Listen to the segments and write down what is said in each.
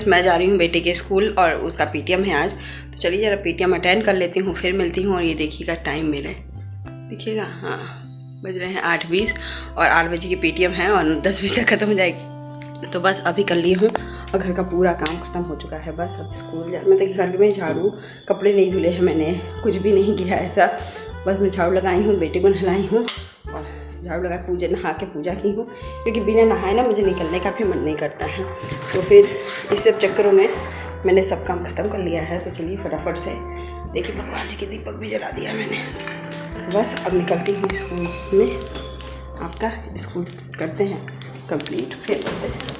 मैं जा रही हूँ बेटे के स्कूल और उसका पीटीएम है आज, तो चलिए ज़रा पीटीएम अटेंड कर लेती हूँ, फिर मिलती हूँ। और ये देखिएगा टाइम मेरे, देखिएगा, हाँ बज रहे हैं 8:20 और 8 बजे की पीटीएम है और 10 बजे तक ख़त्म हो जाएगी। तो बस अभी कर ली हूँ और घर का पूरा काम ख़त्म हो चुका है। बस अब स्कूल जा, मतलब घर में झाड़ू, कपड़े नहीं धुले हैं मैंने, कुछ भी नहीं किया ऐसा। बस मैं झाड़ू लगाई हूँ, बेटे को नहलाई हूँ और झाड़ू लगा पूजा, नहा के पूजा की हूँ, क्योंकि बिना नहाए ना मुझे निकलने का भी मन नहीं करता है। तो फिर इस सब चक्करों में मैंने सब काम ख़त्म कर लिया है। तो चलिए फटाफट से, देखिए भगवान जी के दीपक भी जला दिया मैंने। तो बस अब निकलती हूँ स्कूल में, आपका स्कूल करते हैं कंप्लीट, फिर करते हैं।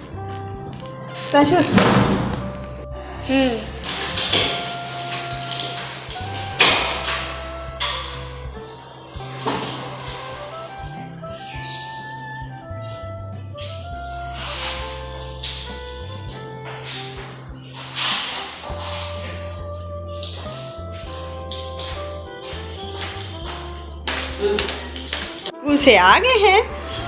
स्कूल से आ गए हैं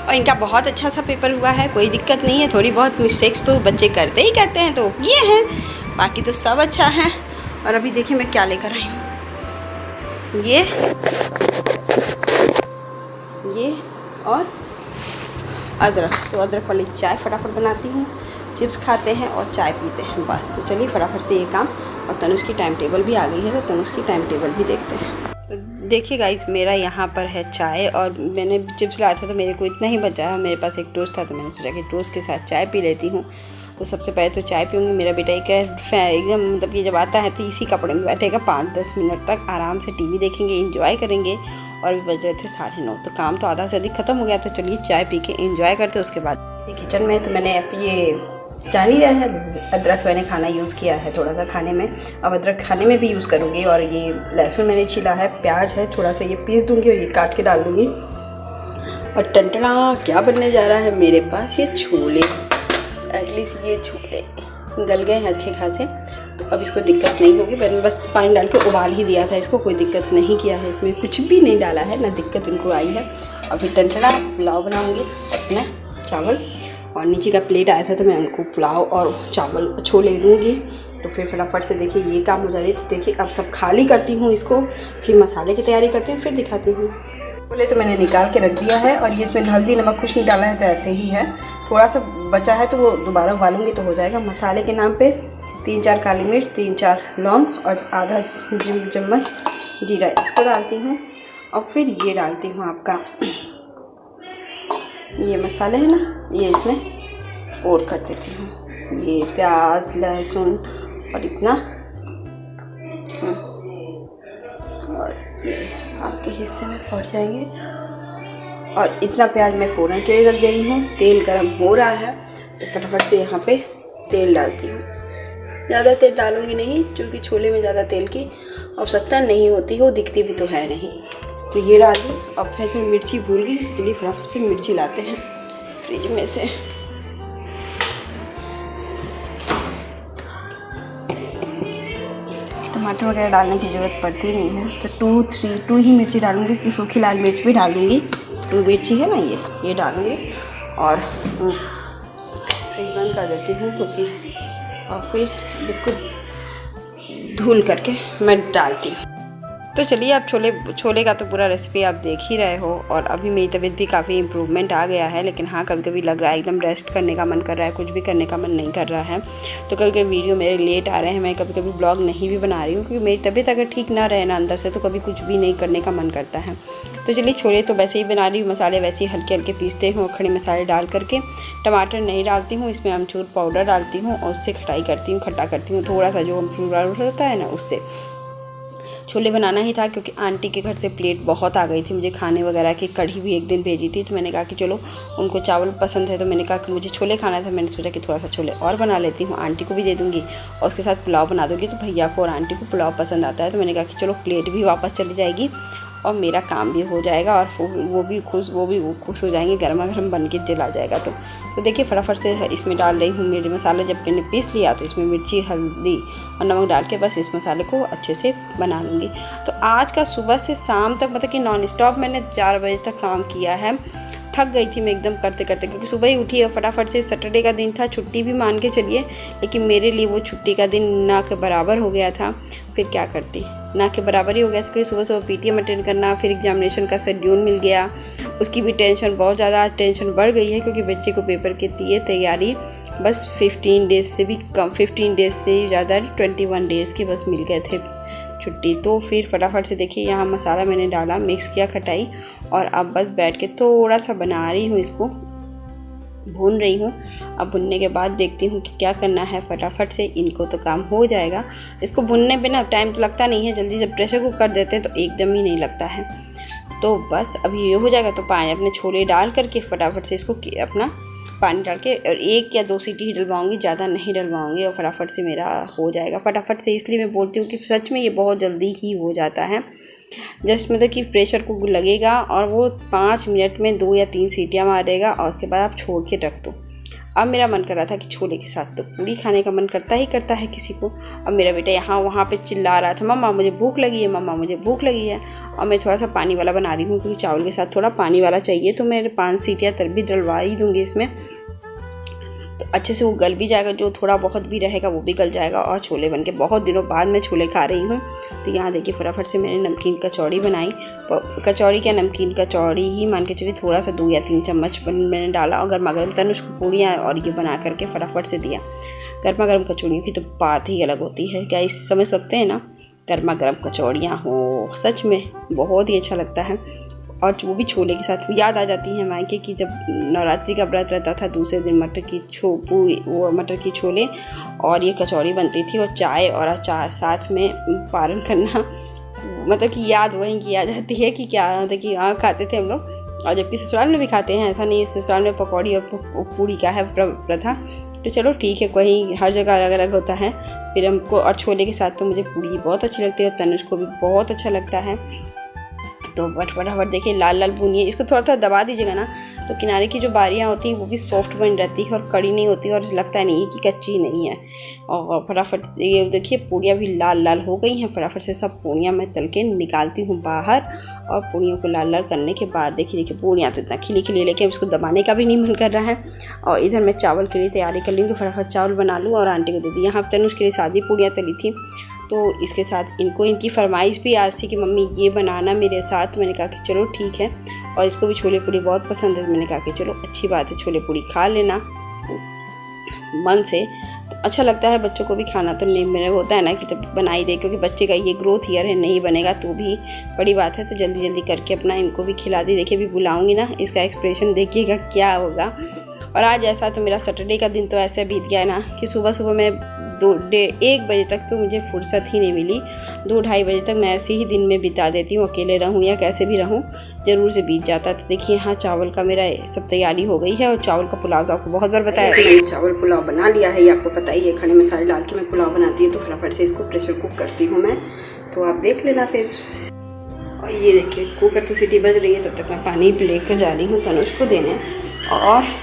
और इनका बहुत अच्छा सा पेपर हुआ है, कोई दिक्कत नहीं है। थोड़ी बहुत मिस्टेक्स तो बच्चे करते ही करते हैं, तो किए हैं, बाकी तो सब अच्छा है। और अभी देखिए मैं क्या लेकर आई हूँ, ये और अदरक। तो अदरक वाली चाय फटाफट बनाती हूँ, चिप्स खाते हैं और चाय पीते हैं बस। तो चलिए फटाफट से ये काम। और तनुष की टाइम टेबल भी आ गई है, तो तनुष की टाइम टेबल भी देखते हैं। तो देखिए गाइस, मेरा यहाँ पर है चाय और मैंने चिप्स लाया था तो मेरे को इतना ही बचा है। मेरे पास एक टोस्ट था तो मैंने सोचा कि टोस्ट के साथ चाय पी लेती हूँ। तो सबसे पहले तो चाय पीऊँगी। मेरा बेटा एकदम मतलब कि जब आता है तो इसी कपड़े में बैठेगा, 5-10 मिनट तक आराम से टीवी देखेंगे, एंजॉय करेंगे। और अभी बज रहे थे 9:30, तो काम तो आधा से अधिक ख़त्म हो गया। तो चलिए चाय पी के एंजॉय करते। उसके बाद किचन में तो मैंने ये जान ही रहे हैं, अदरक मैंने खाना यूज़ किया है थोड़ा सा खाने में, अब अदरक खाने में भी यूज़ करूँगी। और ये लहसुन मैंने छीला है, प्याज है, थोड़ा सा ये पीस दूँगी और ये काट के डाल दूँगी। और टंटना क्या बनने जा रहा है मेरे पास, ये छोले। एटलीस्ट ये छोले गल गए हैं अच्छे खासे, तो अब इसको दिक्कत नहीं होगी। मैंने बस पानी डाल के उबाल ही दिया था इसको, कोई दिक्कत नहीं किया है, इसमें कुछ भी नहीं डाला है, ना दिक्कत इनको आई है। अभी टंटना पुलाव बनाऊँगी अपना चावल, और नीचे का प्लेट आया था तो मैं उनको पुलाव और चावल छोले दूँगी। तो फिर फटाफट से देखिए ये काम हो जा रही है। तो देखिए अब सब खाली करती हूँ इसको, फिर मसाले की तैयारी करती हूँ, फिर दिखाती हूँ। छोले तो मैंने निकाल के रख दिया है और ये इसमें हल्दी नमक कुछ नहीं डाला है, तो ऐसे ही है। थोड़ा सा बचा है तो वो दोबारा उबालूँगी तो हो जाएगा। मसाले के नाम पे 3-4 काली मिर्च, 3-4 लौंग और आधा चम्मच जीरा, इसको डालती हूँ। और फिर ये डालती हूँ आपका ये मसाले है ना, ये इसमें और कर देती हूँ। ये प्याज, लहसुन और इतना, और ये आपके हिस्से में पड़ जाएंगे। और इतना प्याज मैं फ़ौरन के लिए रख दे रही हूँ। तेल गरम हो रहा है तो फटाफट से यहाँ पे तेल डालती हूँ। ज़्यादा तेल डालूँगी नहीं, क्योंकि छोले में ज़्यादा तेल की आवश्यकता नहीं होती, वो दिखती भी तो है नहीं। तो ये डाल दी। अब फिर तो मिर्ची भूल गई, तो चलिए फटाफट से मिर्ची लाते हैं फ्रिज में से। टमाटर वगैरह डालने की ज़रूरत पड़ती नहीं है, तो 2 ही मिर्ची डालूँगी, क्योंकि सूखी लाल मिर्च भी डालूँगी। 2 मिर्ची है ना, ये डालूँगी और फ्रिज बंद कर देती हूँ, क्योंकि और फिर इसको धुल करके मैं डालती हूँ। तो चलिए अब छोले का तो पूरा रेसिपी आप देख ही रहे हो। और अभी मेरी तबीयत भी काफ़ी इम्प्रूवमेंट आ गया है, लेकिन हाँ कभी कभी लग रहा है एकदम रेस्ट करने का मन कर रहा है, कुछ भी करने का मन नहीं कर रहा है। तो कभी कभी वीडियो मेरे लेट आ रहे हैं, मैं कभी कभी ब्लॉग नहीं भी बना रही हूँ, क्योंकि मेरी तबीयत अगर ठीक ना रहे ना अंदर से, तो कभी कुछ भी नहीं करने का मन करता है। तो चलिए छोले तो वैसे ही बना रही हूँ, मसाले वैसे ही हल्के हल्के पीसते हूँ, खड़े मसाले डाल करके। टमाटर नहीं डालती हूँ, इसमें अमचूर पाउडर डालती हूँ और उससे खटाई करती हूँ, खट्टा करती हूँ थोड़ा सा, जो अमचूर पाउडर होता है ना उससे। छोले बनाना ही था, क्योंकि आंटी के घर से प्लेट बहुत आ गई थी मुझे खाने वगैरह की। कढ़ी भी एक दिन भेजी थी, तो मैंने कहा कि चलो उनको चावल पसंद है, तो मैंने कहा कि मुझे छोले खाना था। मैंने सोचा कि थोड़ा सा छोले और बना लेती हूँ, आंटी को भी दे दूँगी और उसके साथ पुलाव बना दूँगी। तो भैया को और आंटी को पुलाव पसंद आता है, तो मैंने कहा कि चलो प्लेट भी वापस चली जाएगी और मेरा काम भी हो जाएगा और वो भी खुश हो जाएंगे, गर्मा गर्म बन के जला जाएगा। तो देखिए फटाफट से इसमें डाल रही हूँ मिर्च मसाला। जब मैंने पीस लिया तो इसमें मिर्ची, हल्दी और नमक डाल के बस इस मसाले को अच्छे से बना लूँगी। तो आज का सुबह से शाम तक मतलब कि नॉन स्टॉप मैंने 4 बजे तक काम किया है। थक गई थी मैं एकदम करते करते, क्योंकि सुबह ही उठी और फटाफट से सैटरडे का दिन था, छुट्टी भी मान के चलिए, लेकिन मेरे लिए वो छुट्टी का दिन ना के बराबर हो गया था। फिर क्या करती, ना के बराबर ही हो गया था, क्योंकि सुबह सुबह पीटीएम अटेंड करना, फिर एग्जामिनेशन का शेड्यूल मिल गया, उसकी भी टेंशन बहुत ज़्यादा टेंशन बढ़ गई है, क्योंकि बच्चे को पेपर की ये तैयारी बस 15 डेज़ से भी कम, 15 डेज़ से ज़्यादा 21 डेज़ के बस मिल गए थे छुट्टी। तो फिर फटाफट से देखिए यहाँ मसाला मैंने डाला, मिक्स किया खटाई, और अब बस बैठ के थोड़ा सा बना रही हूँ, इसको भून रही हूँ। अब भुनने के बाद देखती हूँ कि क्या करना है, फटाफट से इनको तो काम हो जाएगा। इसको भुनने पे ना टाइम तो लगता नहीं है जल्दी, जब प्रेशर कुक कर देते हैं तो एकदम ही नहीं लगता है। तो बस अभी ये हो जाएगा तो पानी अपने छोले डाल करके फटाफट से इसको अपना पानी डाल के और 1 या 2 सीटी ही डलवाऊँगी, ज़्यादा नहीं डलवाऊँगी, और फटाफट से मेरा हो जाएगा। फटाफट से इसलिए मैं बोलती हूँ कि सच में ये बहुत जल्दी ही हो जाता है। जस्ट मतलब कि प्रेशर कुक लगेगा और वो 5 मिनट में 2 या 3 सीटियाँ मारेगा, और उसके बाद आप छोड़ के रख दो। अब मेरा मन कर रहा था कि छोले के साथ तो पूड़ी खाने का मन करता है किसी को। अब मेरा बेटा यहाँ वहाँ पे चिल्ला रहा था, मम्मा मुझे भूख लगी है, मम्मा मुझे भूख लगी है। और मैं थोड़ा सा पानी वाला बना रही हूँ, क्योंकि चावल के साथ थोड़ा पानी वाला चाहिए, तो मैं 5 सीटियाँ तब भी डलवा ही दूँगी इसमें, तो अच्छे से वो गल भी जाएगा, जो थोड़ा बहुत भी रहेगा वो भी गल जाएगा, और छोले बन के बहुत दिनों बाद मैं छोले खा रही हूँ। तो यहाँ देखिए फटाफट से मैंने नमकीन कचौड़ी बनाई, कचौड़ी क्या नमकीन कचौड़ी ही मान के चलिए, थोड़ा सा 2 या 3 चम्मच मैंने डाला, और गर्मा गर्म तन उसको पूड़ियाँ और ये बना करके फटाफट से दिया। गर्मा गर्म कचौड़ियों की तो बात ही अलग होती है, क्या इस समझ सकते हैं ना, गर्मा गर्म कचौड़ियाँ हो, सच में बहुत ही अच्छा लगता है। और वो भी छोले के साथ याद आ जाती है मायके की, जब नवरात्रि का व्रत रहता था, दूसरे दिन मटर की वो मटर की छोले और ये कचौड़ी बनती थी, और चाय और अचार साथ में पारण करना, मतलब कि याद वहीं की आ जाती है कि क्या मतलब कि हाँ खाते थे हम लोग। और जबकि ससुराल में भी खाते हैं, ऐसा नहीं है ससुराल में पकौड़ी और पूड़ी का है प्रथा, तो चलो ठीक है, कहीं हर जगह अलग अलग होता है। फिर हमको और छोले के साथ तो मुझे पूड़ी बहुत अच्छी लगती है, और तनुज को भी बहुत अच्छा लगता है। तो फटाफट देखिए लाल लाल भूनिए, इसको थोड़ा थोड़ा दबा दीजिएगा ना, तो किनारे की जो बारियाँ होती हैं वो भी सॉफ्ट बन रहती है और कड़ी नहीं होती, और लगता नहीं है कि कच्ची नहीं है। और फटाफट ये देखिए पूड़ियाँ भी लाल लाल हो गई हैं। फटाफट से सब पूड़ियाँ मैं तल के निकालती हूँ बाहर, और पूड़ियों को लाल लाल करने के बाद देखिए पूड़ियाँ तो इतना खिली खिली, लेकिन उसको दबाने का भी नहीं मन कर रहा है। और इधर मैं चावल के लिए तैयारी कर ली हूँ, तो फटाफट चावल बना लूँ और आंटी को दे दी। यहाँ तनुज के लिए सादी पूड़ियाँ तली थी, तो इसके साथ इनको इनकी फरमाइश भी आज थी कि मम्मी ये बनाना मेरे साथ। मैंने कहा कि चलो ठीक है, और इसको भी छोले पूड़ी बहुत पसंद है, मैंने कहा कि चलो अच्छी बात है, छोले पूड़ी खा लेना मन से, तो अच्छा लगता है बच्चों को भी खाना। तो नहीं मेरा होता है ना कि जब बनाई दे, क्योंकि बच्चे का ये ग्रोथ ईयर है, नहीं बनेगा तो भी बड़ी बात है, तो जल्दी जल्दी करके अपना इनको भी खिला दी। देखिए अभी बुलाऊँगी ना, इसका एक्सप्रेशन देखिएगा क्या होगा। और आज ऐसा तो मेरा सैटरडे का दिन तो ऐसे बीत गया है ना कि सुबह सुबह मैं 1 बजे तक तो मुझे फुर्सत ही नहीं मिली, 2-2:30 बजे तक मैं ऐसे ही दिन में बिता देती हूँ, अकेले रहूँ या कैसे भी रहूँ, ज़रूर से बीत जाता है। तो देखिए यहाँ चावल का मेरा सब तैयारी हो गई है, और चावल का पुलाव तो आपको बहुत बार बताया है, चावल पुलाव बना लिया है, ये आपको पता ही है, खड़े मसाले डाल के मैं पुलाव बनाती हूँ। तो फटाफट से इसको प्रेशर कुक करती हूँ मैं, तो आप देख लेना फिर। और ये देखिए कुकर तो सीटी बज रही है, तब तक मैं पानी लेकर जा रही हूँ तनुज को देने। और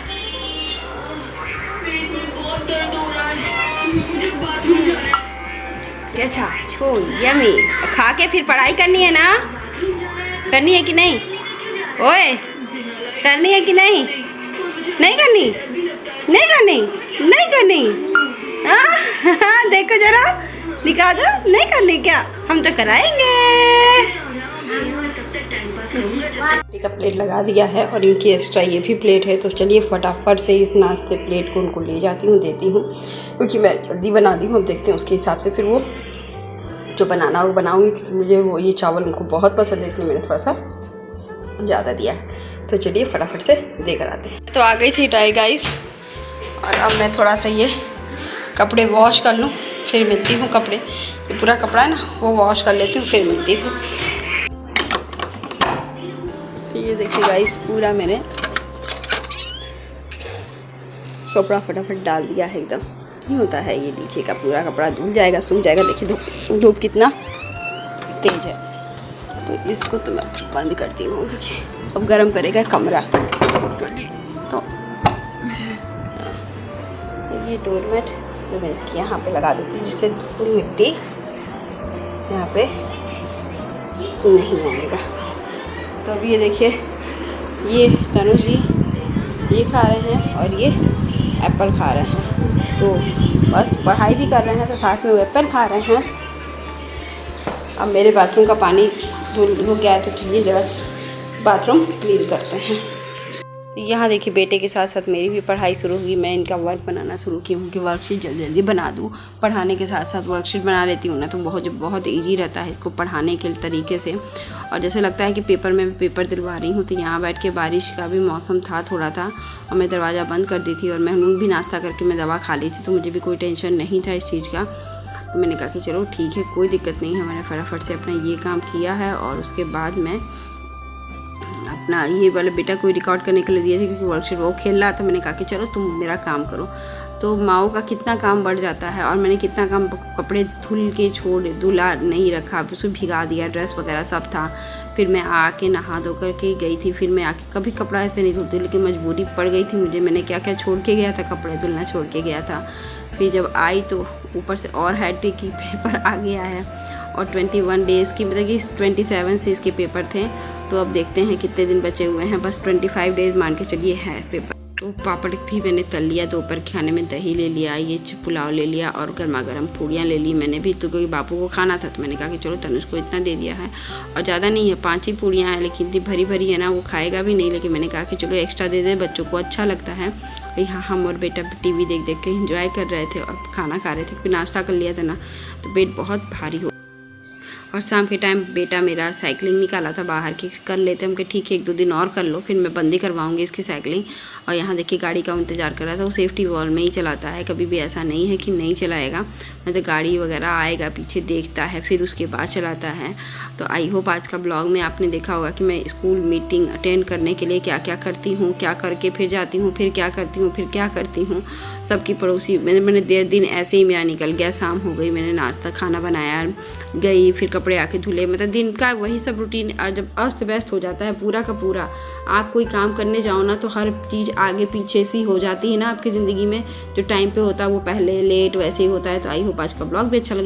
अच्छा छो यमी, खा के फिर पढ़ाई करनी है ना, करनी है कि नहीं, ओए करनी है कि नहीं, नहीं करनी, नहीं करनी, नहीं करनी, हाँ देखो जरा दिखा दो, नहीं करनी क्या, हम तो कराएंगे। का प्लेट लगा दिया है, और इनकी एक्स्ट्रा ये भी प्लेट है, तो चलिए फटाफट से इस नाश्ते प्लेट को उनको ले जाती हूँ, देती हूँ, क्योंकि मैं जल्दी बना दी हूँ। अब देखते हैं उसके हिसाब से फिर वो जो बनाना वो बनाऊँगी, क्योंकि मुझे वो ये चावल उनको बहुत पसंद है, इसलिए मैंने थोड़ा सा ज़्यादा दिया है। तो चलिए फटाफट से देकर आते हैं। तो आ गई थी टाई गाइस, और अब मैं थोड़ा सा ये कपड़े वॉश कर लूँ, फिर मिलती हूँ। कपड़े जो पूरा कपड़ा है ना वो वॉश कर लेती हूँ, फिर मिलती हूँ। तो ये देखिए गाइस पूरा मैंने कपड़ा फटाफट डाल दिया है, एकदम नहीं होता है ये नीचे का पूरा कपड़ा धुल जाएगा, सूख जाएगा। देखिए धूप कितना तेज है, तो इसको तो मैं बंद करती हूँ, क्योंकि अब गर्म करेगा कमरा। तो ये डोरमेट तो मैं इसकी यहाँ पे लगा देती हूँ, जिससे पूरी मिट्टी यहाँ पे नहीं आएगा। तो अब ये देखिए ये तनु जी ये खा रहे हैं और ये एप्पल खा रहे हैं। तो बस पढ़ाई भी कर रहे हैं तो साथ में वो एप्पल खा रहे हैं। अब मेरे बाथरूम का पानी धुल गया है तो चलिए जरा बाथरूम क्लीन करते हैं। तो यहाँ देखिए बेटे के साथ साथ मेरी भी पढ़ाई शुरू होगी। मैं इनका वर्क बनाना शुरू की हूँ कि वर्कशीट जल्दी जल्दी बना दूँ। पढ़ाने के साथ साथ वर्कशीट बना लेती हूँ ना तो बहुत ईजी रहता है इसको पढ़ाने के तरीके से। और जैसे लगता है कि पेपर में पेपर दिलवा रही हूँ। तो यहाँ बैठ के बारिश का भी मौसम था थोड़ा था और मैं दरवाज़ा बंद कर दी थी और मैं भी नाश्ता करके मैं दवा खा ली थी तो मुझे भी कोई टेंशन नहीं था इस चीज़ का। तो मैंने कहा कि चलो ठीक है कोई दिक्कत नहीं है। मैंने फटाफट से अपना ये काम किया है और उसके बाद मैं अपना ये वाला बेटा को रिकॉर्ड करने के लिए दिए थे क्योंकि वर्कशीट वो खेल रहा था। मैंने कहा कि चलो तुम मेरा काम करो। तो माओ का कितना काम बढ़ जाता है और मैंने कितना काम कपड़े धुल के धुला नहीं रखा, उसको भिगा दिया, ड्रेस वगैरह सब था। फिर मैं आके नहा धो करके गई थी। फिर मैं आके कभी कपड़ा ऐसे नहीं धुलती लेकिन मजबूरी पड़ गई थी मुझे। मैंने क्या क्या छोड़ के गया था, कपड़े धुलना छोड़ के गया था। फिर जब आई तो ऊपर से और हैट्रिक की पेपर आ गया है और 21 डेज़ की मतलब कि 27 से इसके पेपर थे। तो अब देखते हैं कितने दिन बचे हुए हैं। बस 25 डेज़ मान के चलिए है पेपर। तो पापड़ भी मैंने तल लिया। दोपहर खाने में दही ले लिया, ये पुलाव ले लिया और गर्मा गर्म पूड़ियाँ ले ली मैंने भी। तो क्योंकि बापू को खाना था तो मैंने कहा कि चलो तनुष को इतना दे दिया है और ज़्यादा नहीं है, 5 ही पूड़ियाँ हैं लेकिन इतनी भरी भरी है ना वो खाएगा भी नहीं। लेकिन मैंने कहा कि चलो एक्स्ट्रा दे दे, बच्चों को अच्छा लगता है। यहाँ हम और बेटा टीवी देख देख के इंजॉय कर रहे थे और खाना खा रहे थे। फिर नाश्ता कर लिया था ना तो पेट बहुत भारी हो। और शाम के टाइम बेटा मेरा साइकिलिंग निकाला था बाहर की, कर लेते हम कि ठीक है 1-2 दिन और कर लो फिर मैं बंदी करवाऊंगी इसकी साइकिलिंग। और यहाँ देखिए गाड़ी का इंतज़ार कर रहा था। वो सेफ्टी वॉल में ही चलाता है, कभी भी ऐसा नहीं है कि नहीं चलाएगा। मतलब गाड़ी वगैरह आएगा पीछे देखता है फिर उसके बाद चलाता है। तो आई होप आज का ब्लॉग में आपने देखा होगा कि मैं स्कूल मीटिंग अटेंड करने के लिए क्या क्या करती हूँ, क्या करके फिर जाती हूँ, फिर क्या करती हूँ, फिर क्या करती हूँ। सबकी पड़ोसी मैंने 1.5 दिन ऐसे ही मेरा निकल गया। शाम हो गई, मैंने नाश्ता खाना बनाया, गई, फिर कपड़े आके धुले। मतलब दिन का वही सब रूटीन जब अस्त व्यस्त हो जाता है पूरा का पूरा। आप कोई काम करने जाओ ना तो हर चीज़ आगे पीछे सी हो जाती है ना आपकी ज़िंदगी में। जो टाइम पे होता है वो पहले लेट वैसे ही होता है। तो आई होप आज का ब्लॉग भी अच्छा लगे।